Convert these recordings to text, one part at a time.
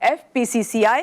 FPCCI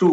2,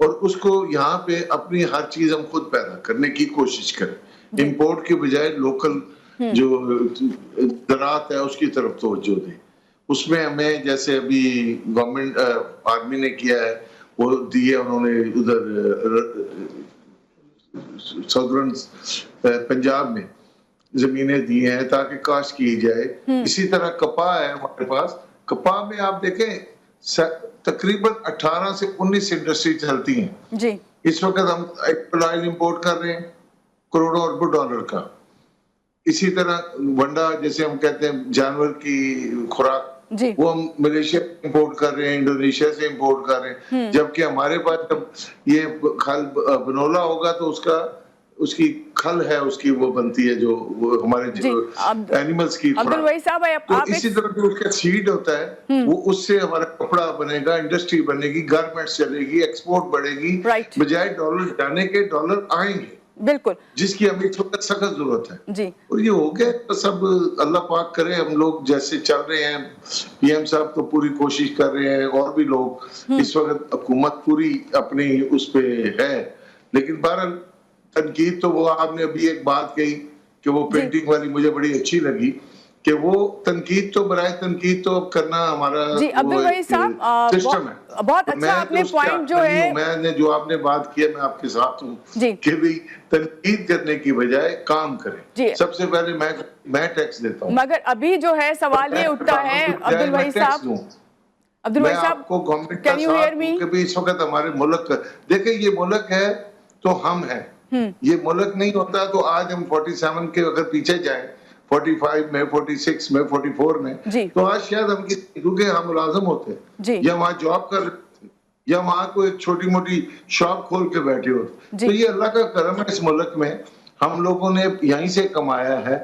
اور اس کو یہاں پہ اپنی ہر چیز ہم خود پیدا کرنے کی کوشش کریں, امپورٹ کے بجائے لوکل جو زراعت ہے اس کی طرف توجہ دیں. اس میں ہمیں جیسے ابھی گورنمنٹ آرمی نے کیا ہے وہ دیے انہوں نے ادھر سدرن پنجاب میں زمینیں دی ہیں تاکہ کاشت کی جائے. اسی طرح کپا ہے ہمارے پاس, کپا میں آپ دیکھیں تقریباً 18 سے 19 انڈسٹری چلتی ہیں جی. اس وقت ہم آئل امپورٹ کر رہے ہیں کروڑوں اربوں ڈالر کا. اسی طرح ونڈا جیسے ہم کہتے ہیں جانور کی خوراک جی. وہ ہم ملیشیا امپورٹ کر رہے ہیں, انڈونیشیا سے امپورٹ کر رہے ہیں, جبکہ ہمارے پاس جب یہ کھل بنولا ہوگا تو اس کی کھل ہے اس کی وہ بنتی ہے جو ہمارے اینیملز کی خوراک. تو اسی طرح جو اس کا سیڈ ہوتا ہے وہ اس سے ہمارا کپڑا بنے گا, انڈسٹری بنے گی, گارمنٹس چلے گی, ایکسپورٹ بڑھے گی, بجائے ڈالر جانے کے ڈالر آئیں گے بالکل, جس کی ہمیں اس وقت سخت ضرورت ہے. جی. اور یہ ہو گیا تو سب اللہ پاک کرے, ہم لوگ جیسے چل رہے ہیں, پی ایم صاحب تو پوری کوشش کر رہے ہیں اور بھی لوگ اس وقت حکومت پوری اپنی اس پہ ہے. لیکن بہرحال تنقید تو وہ آپ نے ابھی ایک بات کہی کہ وہ پینٹنگ والی مجھے بڑی اچھی لگی کہ وہ تنقید تو برائے تنقید تو کرنا ہمارا جی. عبدالوحید صاحب بہت اچھا آپ نے پوائنٹ جو ہے, میں نے جو آپ نے بات کیا میں آپ کے ساتھ ہوں کہ بھی تنقید کرنے کی بجائے کام کریں. سب سے پہلے میں ٹیکس دیتا ہوں, مگر ابھی جو ہے سوال یہ اٹھتا ہے عبدالوحید صاحب, میں آپ کو گورنمنٹ کا ساتھ ہوں کہ بھی اس وقت ہمارے ملک دیکھیں یہ ملک ہے تو ہم ہیں, یہ ملک نہیں ہوتا تو آج ہم 47 کے اگر پیچھے جائیں 45 میں 46 میں 44 میں تو آج شاید ہم کیونکہ ہم ملازم ہوتے یا وہاں جاب کر رہے تھے یا وہاں کو ایک چھوٹی موٹی شاپ کھول کے بیٹھے ہوتے. تو یہ اللہ کا کرم ہے اس ملک میں, ہم لوگوں نے یہیں سے کمایا ہے.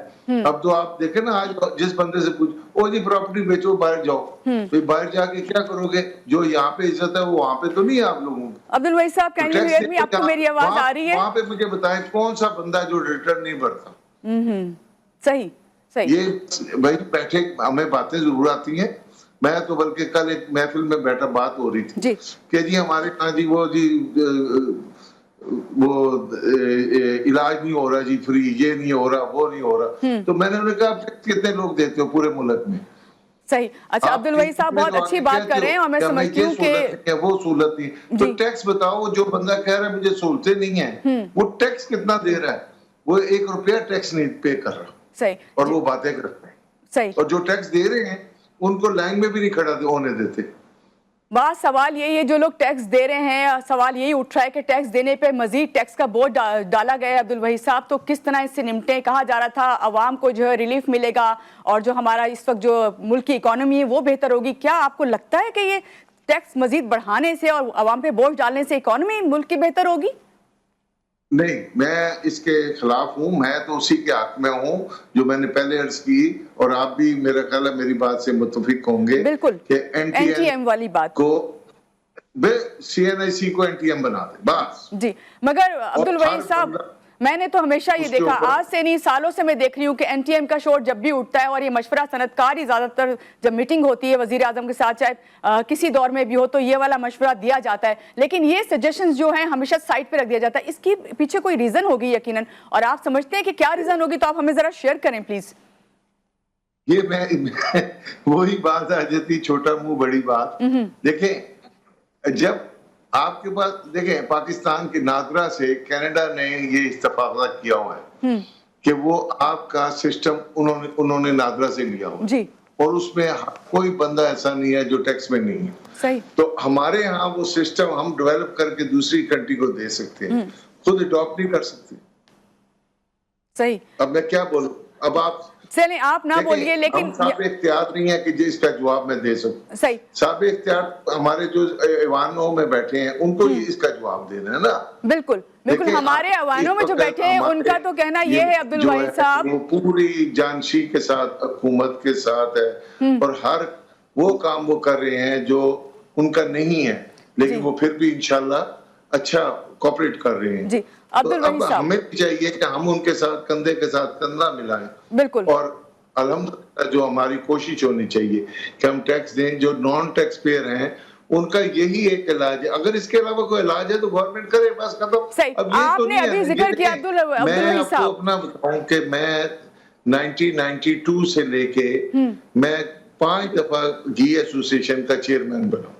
اب تو آپ دیکھیں نا آج جس بندے سے پوچھ او جی پراپرٹی بیچو باہر جاؤ, باہر جا کے کیا کرو گے, جو یہاں پہ عزت ہے وہ وہاں پہ تو نہیں ہے آپ لوگوں کی. عبدالوحید صاحب کین یو ہیئر می, آپ کو میری آواز آ رہی ہے؟ وہاں پہ مجھے بتائیں کون سا بندہ جو ریٹرن نہیں بھرتا. صحیح صحیح. یہ بھائی بیٹھے ہمیں باتیں ضرور آتی ہیں. میں تو بلکہ کل ایک محفل میں بیٹھا بات ہو رہی تھی کہ جی ہمارے یہاں جی وہ علاج نہیں ہو رہا جی فری, یہ نہیں ہو رہا وہ نہیں ہو رہا. تو میں نے انہیں کہا کتنے لوگ دیتے ہو پورے ملک میں؟ صحیح. اچھا عبدالوحید صاحب بہت اچھی بات کر رہے ہیں اور میں سمجھتی ہوں کہ وہ سہولت نہیں. تو ٹیکس بتاؤ, جو بندہ کہہ رہا ہے مجھے سہولتیں نہیں ہیں وہ ٹیکس کتنا دے رہا ہے؟ وہ 1 روپیہ ٹیکس نہیں پے کر رہا. صحیح. اور وہ باتیں کرتے ہیں. صحیح. اور جو ٹیکس دے رہے ہیں ان کو لائن میں بھی نہیں کھڑا ہونے دیتے. بات سوال یہی ہے, جو لوگ ٹیکس دے رہے ہیں سوال یہی اٹھ رہا ہے کہ ٹیکس دینے پہ مزید ٹیکس کا بوجھ ڈالا گیا ہے. عبدالوحید صاحب تو کس طرح اس سے نمٹیں؟ کہا جا رہا تھا عوام کو جو ہے ریلیف ملے گا اور جو ہمارا اس وقت جو ملک کی اکانومی ہے وہ بہتر ہوگی. کیا آپ کو لگتا ہے کہ یہ ٹیکس مزید بڑھانے سے اور عوام پہ بوجھ ڈالنے سے اکانومی ملک کی بہتر ہوگی؟ نہیں, میں اس کے خلاف ہوں. میں تو اسی کے حق میں ہوں جو میں نے پہلے عرض کی, اور آپ بھی میرا خیال ہے میری بات سے متفق ہوں گے. بالکل. کہ این ٹی ایم والی بات کو سی این آئی سی کو این ٹی ایم بنا دیں بس. جی. مگر عبدالوحید صاحب میں نے تو ہمیشہ یہ دیکھا, آج سے نہیں سالوں سے میں دیکھ رہی ہوں کہ این ٹی ایم کا شور جب بھی اٹھتا ہے اور یہ مشورہ صنعت کار ہی زیادہ تر جب میٹنگ ہوتی ہے وزیر اعظم کے ساتھ چاہے کسی دور میں بھی ہو تو یہ والا مشورہ دیا جاتا ہے, لیکن یہ سجیشنز جو ہیں ہمیشہ سائٹ پہ رکھ دیا جاتا ہے. اس کی پیچھے کوئی ریزن ہوگی یقیناً, اور آپ سمجھتے ہیں کہ کیا ریزن ہوگی تو آپ ہمیں ذرا شیئر کریں پلیز. یہ میں وہی بات آ جاتی چھوٹا منہ بڑی بات. دیکھیں جب آپ کے پاس دیکھیں پاکستان کے ناگرا سے کینیڈا نے یہ استفادہ کیا ہوا ہے کہ وہ آپ کا سسٹم انہوں نے ناگرا سے لیا ہوا ہے, اور اس میں کوئی بندہ ایسا نہیں ہے جو ٹیکس میں نہیں ہے. تو ہمارے ہاں وہ سسٹم ہم ڈیولپ کر کے دوسری کنٹری کو دے سکتے ہیں, خود اڈاپٹ نہیں کر سکتے. صحیح. اب میں کیا بولوں, اب چلیں آپ نہ بولیے, لیکن صاحب اختیار نہیں ہے کہ جس کا جواب میں دے سکوں. صحیح. صاحب اختیار ہمارے جو ایوانوں میں بیٹھے ہیں ان کو اس کا جواب دینا ہے نا. بالکل بالکل. ہمارے ایوانوں میں جو بیٹھے ہیں ان کا تو کہنا یہ ہے عبدالوحید صاحب وہ پوری جانشی کے ساتھ حکومت کے ساتھ ہے اور ہر وہ کام وہ کر رہے ہیں جو ان کا نہیں ہے, لیکن وہ پھر بھی انشاءاللہ اچھا کوپریٹ کر رہے ہیں. اب ہمیں چاہیے کہ ہم ان کے ساتھ کندھے کے ساتھ کندھا ملائیں. بالکل. اور الحمدللہ جو ہماری کوشش ہونی چاہیے کہ ہم ٹیکس دیں, جو نان ٹیکس پیئر ہیں ان کا یہی ایک علاج ہے. اگر اس کے علاوہ کوئی علاج ہے تو گورنمنٹ کرے, بس ختم. صحیح. آپ نے ابھی ذکر کیا عبدالوہی میں آپ کو صاحب, اپنا بتاؤں کہ میں 1992 سے لے کے میں 5 دفعہ گھی ایسوسیشن کا چیئرمین بنا,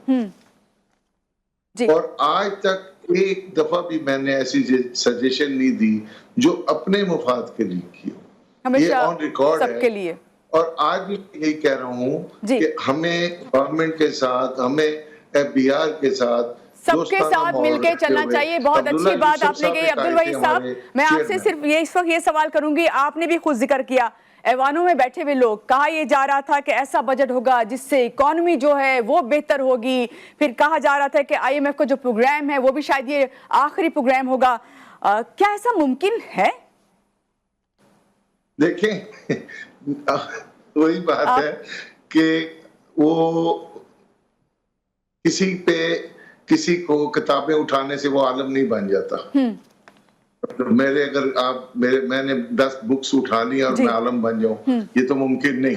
اور آج تک ایک دفعہ بھی میں نے ایسی سجیشن نہیں دی جو اپنے مفاد کے لیے کی ہو. یہ آن ریکارڈ سب کے لیے. اور آج بھی یہی کہہ رہا ہوں کہ ہمیں گورنمنٹ کے ساتھ, ہمیں ایف بی آر کے ساتھ, سب کے ساتھ مل کے چلنا چاہیے. بہت اچھی بات آپ نے کہی عبدالوہی صاحب. میں آپ سے صرف اس وقت یہ سوال کروں گی, آپ نے بھی خود ذکر کیا ایوانوں میں بیٹھے ہوئے لوگ, کہا یہ جا رہا تھا کہ ایسا بجٹ ہوگا جس سے اکانومی جو ہے وہ بہتر ہوگی, پھر کہا جا رہا تھا کہ آئی ایم ایف کا جو پروگرام ہے وہ بھی شاید یہ آخری پروگرام ہوگا. کیا ایسا ممکن ہے؟ دیکھیں وہی بات ہے کہ وہ کسی کو کتابیں اٹھانے سے وہ عالم نہیں بن جاتا. میں نے 10 بکس اٹھا لی اور میں عالم بن جاؤں, یہ تو ممکن نہیں.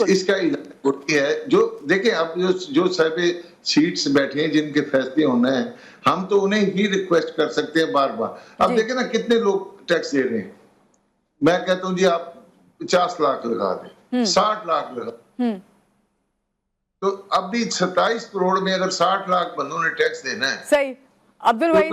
اس کا علاج ہے جو دیکھیں, اب جو صاحب سیٹس بیٹھے ہیں جن کے فیصلے ہونا ہے, ہم تو انہیں ہی ریکویسٹ کر سکتے ہیں بار بار. اب دیکھیں نا کتنے لوگ ٹیکس دے رہے ہیں. میں کہتا ہوں جی آپ 50 لاکھ لگا دیں, 60 لاکھ لگا دیں, تو اب بھی 27 کروڑ میں اگر 60 لاکھ بندوں نے ٹیکس دینا ہے. صحیح. عبدالوہی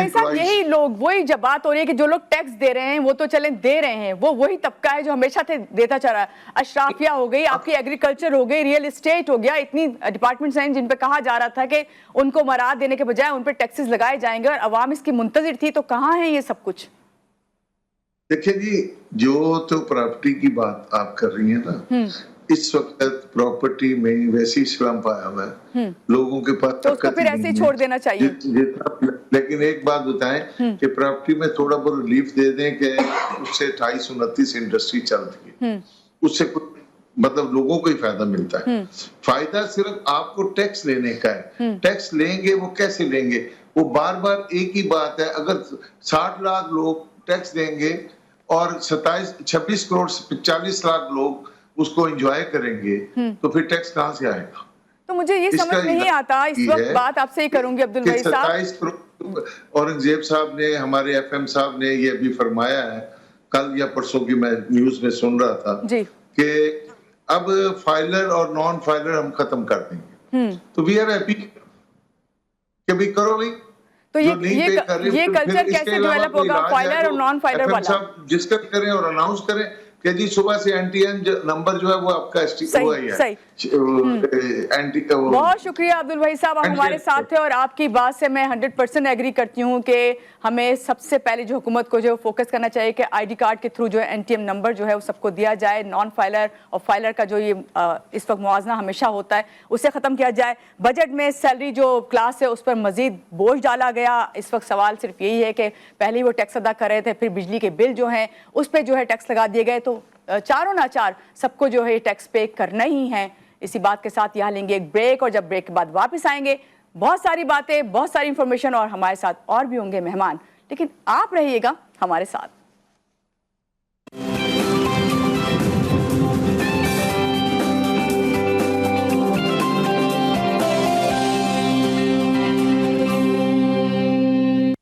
صاحب, یہی لوگ, وہی جب بات ہو رہی ہے کہ جو لوگ ٹیکس دے رہے ہیں وہ تو چلیں دے رہے ہیں, وہ وہی طبقہ ہے جو ہمیشہ سے دیتا چلا ہے. اشرافیہ ہو گئی, آپ کی ایگریکلچر ہو گئی, ریئل اسٹیٹ ہو گیا, اتنی ڈپارٹمنٹس ہیں جن پہ کہا جا رہا تھا کہ ان کو مراد دینے کے بجائے ان پہ ٹیکسز لگائے جائیں گے, اور عوام اس کی منتظر تھی. تو کہاں ہے یہ سب کچھ؟ دیکھیں جی, جو تو پراپرٹی کی بات آپ کر رہی ہیں نا, اس وقت پراپرٹی میں ویسی اسلمپ آیا ہوا ہے, لوگوں کے پاس تو اس کو پھر ایسے ہی چھوڑ دینا چاہیے. لیکن ایک بات بتائیں کہ پراپرٹی میں تھوڑا بہت ریلیف دے دیں کہ اس سے 28-29 انڈسٹری چلتی ہے, اس سے مطلب لوگوں کو ہی فائدہ ملتا ہے. فائدہ صرف آپ کو ٹیکس لینے کا ہے. ٹیکس لیں گے وہ کیسے لیں گے؟ وہ بار بار ایک ہی بات ہے. اگر 60 لاکھ لوگ ٹیکس دیں گے اور 26 کروڑ 40 لاکھ لوگ اس کو انجوائے کریں گے, تو پھر ٹیکس کہاں سے آئے گا؟ تو مجھے یہ سمجھ نہیں آتا, اس وقت بات آپ سے ہی کروں گی عبدالوہی صاحب. 27 کروڑ اورنگزیب صاحب نے, ہمارے ایف ایم صاحب نے یہ بھی فرمایا ہے, کل یا پرسوں کی میں نیوز میں سن رہا تھا کہ اب فائلر اور نان فائلر ہم ختم کر دیں گے. تو وی آر ہیپی کہ بھی کرو بھائی. تو یہ کلچر کیسے ڈیولپ ہوگا, فائلر اور نان فائلر والا؟ ڈسکس کریں اور اناؤنس کریں کہ جی صبح سے اینٹی این نمبر جو ہے وہ آپ کا بہت شکریہ عبدالوہی صاحب, آپ ہمارے ساتھ تھے. اور آپ کی بات سے میں 100% ایگری کرتی ہوں کہ ہمیں سب سے پہلے جو حکومت کو جو فوکس کرنا چاہیے کہ آئی ڈی کارڈ کے تھرو جو ہے این ٹی ایم نمبر جو ہے وہ سب کو دیا جائے. نان فائلر اور فائلر کا جو یہ اس وقت موازنہ ہمیشہ ہوتا ہے اسے ختم کیا جائے. بجٹ میں سیلری جو کلاس ہے اس پر مزید بوجھ ڈالا گیا. اس وقت سوال صرف یہی ہے کہ پہلے وہ ٹیکس ادا کر رہے تھے, پھر بجلی کے بل جو ہیں اس پہ جو ہے ٹیکس لگا دیے گئے, تو چاروں ناچار سب کو جو ہے ٹیکس پے کرنا ہی ہے. اسی بات کے ساتھ یہاں لیں گے ایک بریک, اور جب بریک کے بعد واپس آئیں گے بہت ساری باتیں, بہت ساری انفارمیشن, اور ہمارے ساتھ اور بھی ہوں گے مہمان, لیکن آپ رہیے گا ہمارے ساتھ.